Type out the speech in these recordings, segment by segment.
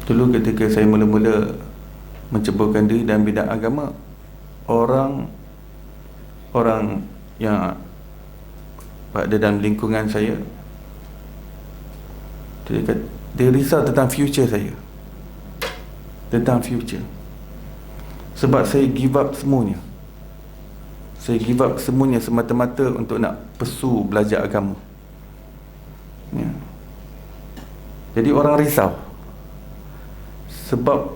Dulu ketika saya mula-mula menceburkan diri dalam bidang agama, orang yang ada dalam lingkungan saya, dia risau tentang future saya, tentang future. Sebab saya give up semuanya. Saya give up semuanya semata-mata untuk nak pursue belajar agama, ya. Jadi orang risau sebab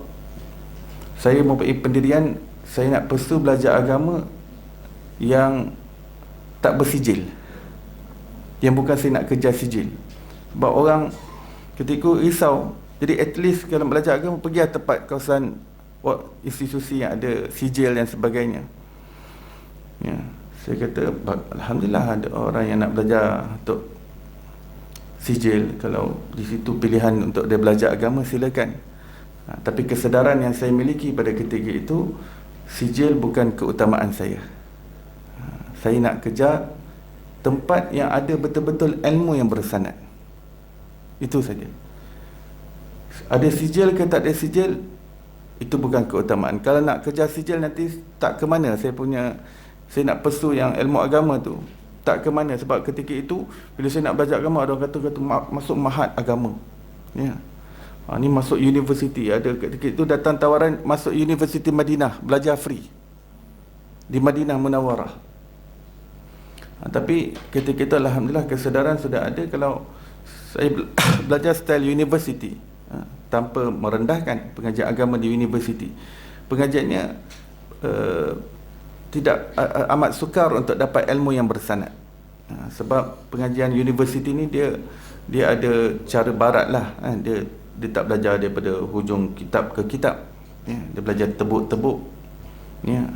saya mempunyai pendirian saya nak pursue belajar agama yang tak bersijil, yang bukan saya nak kejar sijil. Sebab orang ketika risau, jadi at least kalau belajar agama pergi tempat kawasan institusi yang ada sijil dan sebagainya, ya. Saya kata alhamdulillah ada orang yang nak belajar untuk sijil. Kalau di situ pilihan untuk dia belajar agama, silakan. Tapi kesedaran yang saya miliki pada ketika itu, sijil bukan keutamaan saya. Saya nak kejar tempat yang ada betul-betul ilmu yang bersanad. Itu saja. Ada sijil ke tak ada sijil, itu bukan keutamaan. Kalau nak kejar sijil nanti tak ke mana saya nak pursue yang ilmu agama tu. Tak ke mana. Sebab ketika itu bila saya nak belajar agama, ada orang kata masuk mahat agama, ya. Ni masuk universiti. Ada ketika itu datang tawaran masuk Universiti Madinah, belajar free di Madinah Munawarah. Tapi ketika itu alhamdulillah kesedaran sudah ada. Kalau saya belajar style university, tanpa merendahkan pengajian agama di universiti, pengajiannya tidak amat sukar untuk dapat ilmu yang bersanad. Sebab pengajian universiti ni dia ada cara barat lah, dia tak belajar daripada hujung kitab ke kitab, ya. Dia belajar tebuk-tebuk, ya.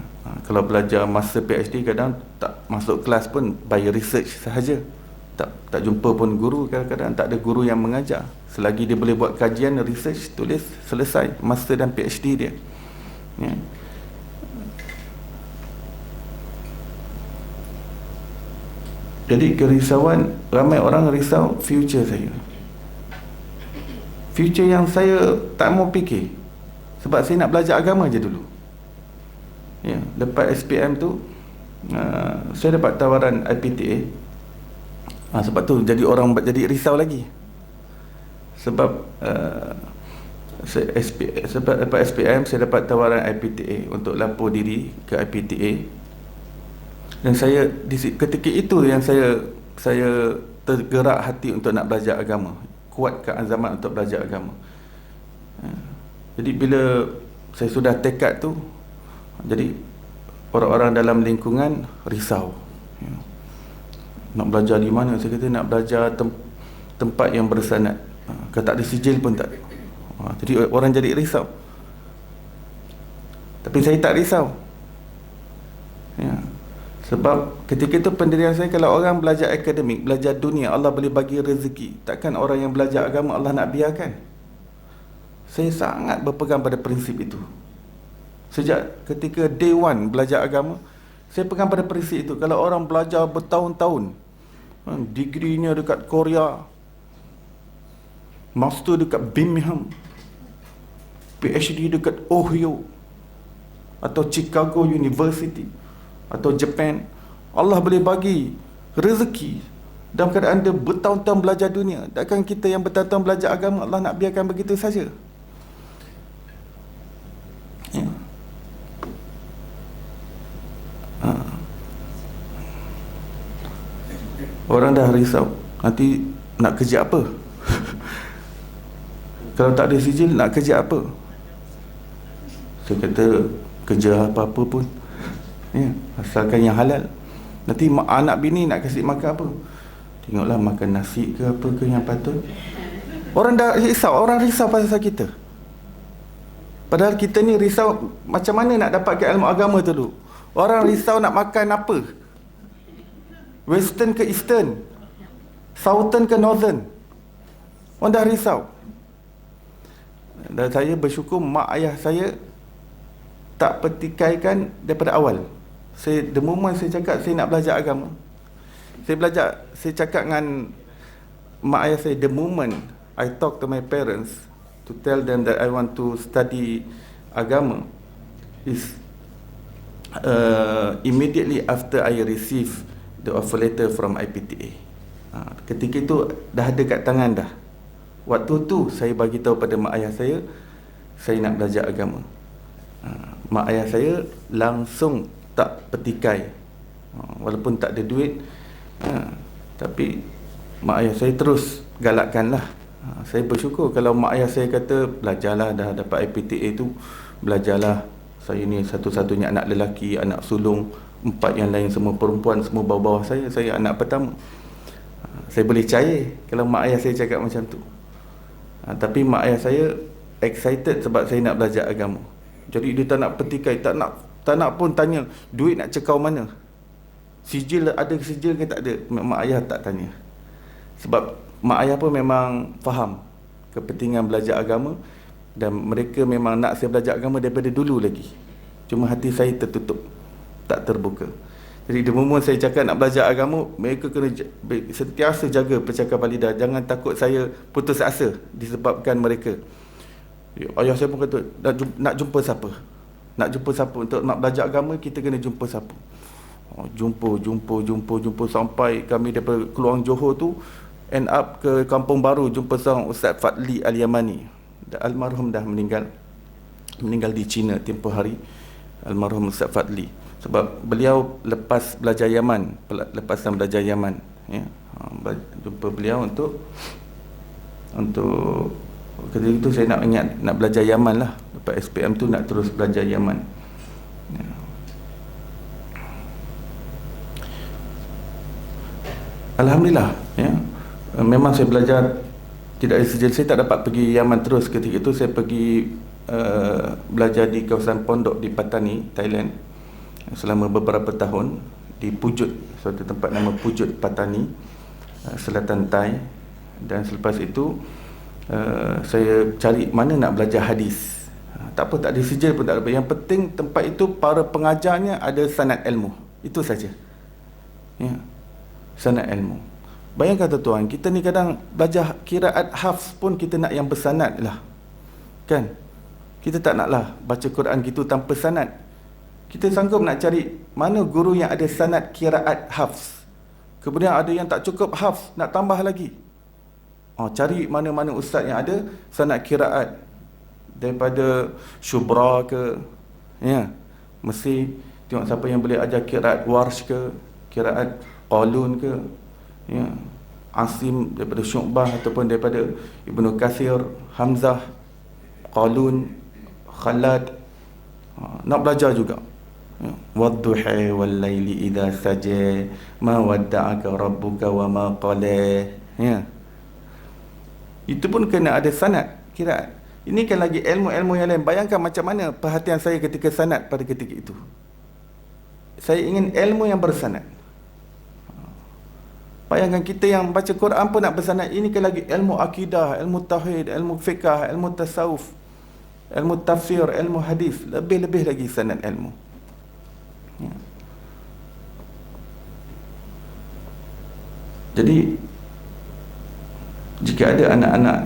Kalau belajar masa PhD kadang tak masuk kelas pun by research sahaja, tak jumpa pun guru. Kadang-kadang tak ada guru yang mengajar. Selagi dia boleh buat kajian, research, tulis, selesai master dan PhD dia, ya. Jadi kerisauan, ramai orang risau future saya, future yang saya tak mau fikir. Sebab saya nak belajar agama je dulu, ya. Lepas SPM tu saya dapat tawaran IPTA. Sebab tu jadi orang jadi risau lagi. Sebab sebab lepas SPM saya dapat tawaran IPTA untuk lapor diri ke IPTA. Dan saya ketika itu yang saya tergerak hati untuk nak belajar agama, kuatkan azamat untuk belajar agama. Jadi bila saya sudah tekad tu, jadi orang-orang dalam lingkungan risau, ya. Nak belajar di mana? Saya kata nak belajar tempat yang bersanad. Kalau tak ada sijil pun tak. Jadi orang jadi risau. Tapi saya tak risau, ya. Sebab ketika itu pendirian saya, kalau orang belajar akademik, belajar dunia, Allah boleh bagi rezeki. Takkan orang yang belajar agama Allah nak biarkan? Saya sangat berpegang pada prinsip itu. Sejak ketika day one belajar agama, saya pegang pada prinsip itu. Kalau orang belajar bertahun-tahun, degree-nya dekat Korea, master dekat Birmingham, PhD dekat Ohio atau Chicago University atau Japan, Allah boleh bagi rezeki dalam keadaan dia bertahun-tahun belajar dunia. Takkan kita yang bertahun-tahun belajar agama Allah nak biarkan begitu saja, ya. Orang dah risau nanti nak kerja apa. Kalau tak ada sijil nak kerja apa? Saya kata kerja apa-apa pun, ya, asalkan yang halal. Nanti anak bini nak kasih makan apa? Tengoklah makan nasi ke apa ke yang patut. Orang dah risau, orang risau pasal kita. Padahal kita ni risau macam mana nak dapatkan ilmu agama tu dulu. Orang risau nak makan apa? Western ke Eastern? Southern ke Northern? Orang dah risau. Dan saya bersyukur mak ayah saya tak pertikaikan daripada awal. The moment saya cakap saya nak belajar agama, saya cakap dengan mak ayah saya, the moment I talk to my parents, to tell them that I want to study agama is immediately after I receive the offer letter from IPTA. Ketika itu dah ada kat tangan dah. Waktu tu saya bagi tahu pada mak ayah saya nak belajar agama. Mak ayah saya langsung tak petikai, walaupun tak ada duit, tapi mak ayah saya terus galakkan lah. Saya bersyukur kalau mak ayah saya kata belajarlah, dah dapat IPTA tu belajarlah. Saya ni satu-satunya anak lelaki, anak sulung, 4 yang lain semua perempuan, semua bawah-bawah saya anak pertama. Saya boleh percaya kalau mak ayah saya cakap macam tu. Tapi mak ayah saya excited sebab saya nak belajar agama. Jadi dia tak nak petikai, tak nak pun tanya duit nak cekau mana, sijil ada sijil ke tak ada. Mak ayah tak tanya, sebab mak ayah pun memang faham kepentingan belajar agama, dan mereka memang nak saya belajar agama daripada dulu lagi. Cuma hati saya tertutup, tak terbuka. Jadi the moment saya cakap nak belajar agama, mereka kena sentiasa jaga percakapan lidah. Jangan takut saya putus asa disebabkan mereka. Ayah saya pun kata, nak jumpa siapa? Nak jumpa siapa? Untuk nak belajar agama, kita kena jumpa siapa? Jumpa sampai kami daripada Keluang Johor tu end up ke Kampung Baru, jumpa seorang Ustaz Fadli Al-Yamani. Almarhum dah meninggal di China tempoh hari, almarhum Ustaz Fadli. Sebab beliau lepas belajar Yaman, lepasan belajar Yaman, ya. Jumpa beliau untuk ketika itu saya nak belajar Yaman lah. Lepas SPM tu nak terus belajar Yaman, ya. Alhamdulillah, ya. Memang saya belajar tidak ada sijil. Saya tak dapat pergi Yaman terus. Ketika itu saya pergi belajar di kawasan pondok di Patani, Thailand, selama beberapa tahun di Pujut, suatu tempat nama Pujut Patani, selatan Thai. Dan selepas itu saya cari mana nak belajar hadis. Tak apa, tak ada sijil pun tak apa. Yang penting tempat itu para pengajarnya ada sanad ilmu. Itu saja, ya, sanad ilmu. Bayangkan tuan-tuan, kita ni kadang belajar qiraat hafz pun kita nak yang bersanad lah, kan? Kita tak naklah baca Quran gitu tanpa sanad. Kita sanggup nak cari mana guru yang ada sanad qiraat hafz. Kemudian ada yang tak cukup hafz, nak tambah lagi. Cari mana-mana ustaz yang ada sanad qiraat, daripada Syubra ke, ya, mesti tengok siapa yang boleh ajar qiraat Warsh ke, qiraat Qalun ke, ya, Asim daripada Syu'bah ataupun daripada Ibnu Kathir, Hamzah, Qalun, Khalad. Nak belajar juga, ya. Wadduha wal laili idza saja ma wadda'aka rabbuka wa ma qala, ya. Itu pun kena ada sanad qiraat. Ini kan lagi ilmu-ilmu yang lain. Bayangkan macam mana perhatian saya ketika sanad pada ketika itu. Saya ingin ilmu yang bersanad. Bayangkan kita yang baca Quran pun nak bersanad. Ini kan lagi ilmu akidah, ilmu tauhid, ilmu fiqh, ilmu tasawuf, ilmu tafsir, ilmu hadis. Lebih-lebih lagi sanad ilmu, ya. Jadi jika ada anak-anak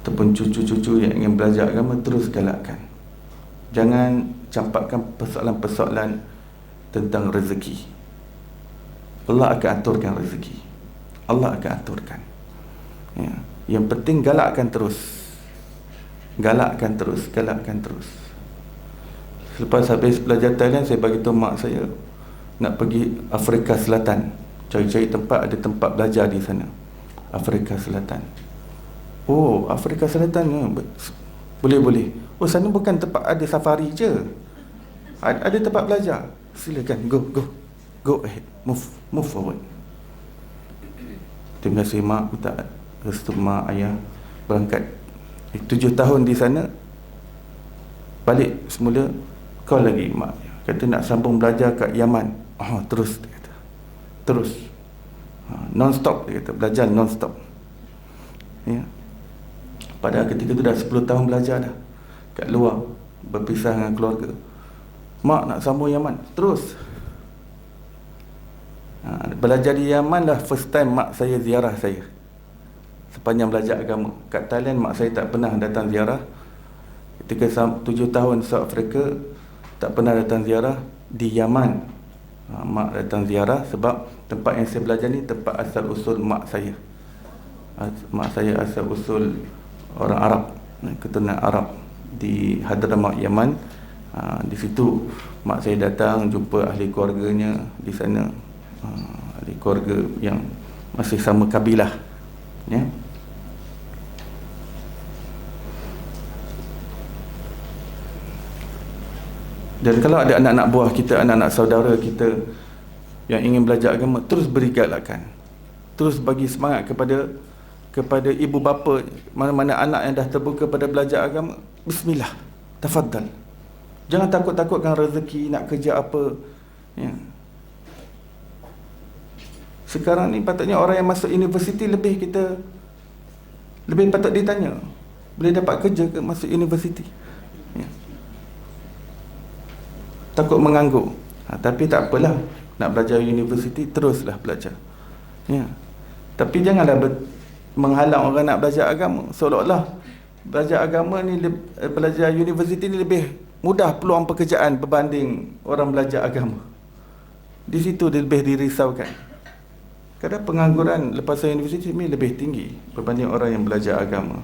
ataupun cucu-cucu yang ingin belajar agama, terus galakkan. Jangan campakkan persoalan-persoalan tentang rezeki. Allah akan aturkan rezeki, Allah akan aturkan, ya. Yang penting galakkan terus. Galakkan terus. Selepas habis belajar Thailand, saya bagi tahu mak saya nak pergi Afrika Selatan, cari-cari tempat, ada tempat belajar di sana, Afrika Selatan. Oh, Afrika Selatan, ya. Boleh. Oh, sana bukan tempat ada safari je, ada tempat belajar. Silakan, go ahead, move forward. Terima kasih mak, minta restu mak ayah berangkat 7 tahun di sana. Balik semula, call lagi mak, kata nak sambung belajar kat Yaman. Terus, dia kata, terus, non-stop, dia kata, belajar non-stop, ya. Padahal ketika itu dah 10 tahun belajar dah kat luar, berpisah dengan keluarga. Mak nak sambung Yaman, terus. Belajar di Yaman lah first time mak saya ziarah saya. sepanjang belajar agama. Kat Thailand mak saya tak pernah datang ziarah. Ketika 7 tahun South Africa, tak pernah datang ziarah. Di Yaman, mak datang ziarah sebab tempat yang saya belajar ni tempat asal usul mak saya. Mak saya asal usul orang Arab, keturunan Arab di Hadramaut, Yaman. Di situ mak saya datang jumpa ahli keluarganya di sana, ahli keluarga yang masih sama kabilah, ya. Dan kalau ada anak-anak buah kita, anak-anak saudara kita yang ingin belajar agama, terus beri galakan, terus bagi semangat kepada ibu bapa, mana-mana anak yang dah terbuka pada belajar agama, bismillah, tafadhal. Jangan takut-takutkan rezeki nak kerja apa, ya. Sekarang ni patutnya orang yang masuk universiti lebih patut ditanya, boleh dapat kerja ke masuk universiti, ya. Takut menganggur, tapi tak apalah, nak belajar universiti teruslah belajar, ya. Tapi janganlah menghalang orang nak belajar agama, seolah-olah belajar agama ni, belajar universiti ni lebih mudah peluang pekerjaan berbanding orang belajar agama. Di situ dia lebih dirisaukan. Kadang pengangguran lepas universiti ni lebih tinggi berbanding orang yang belajar agama.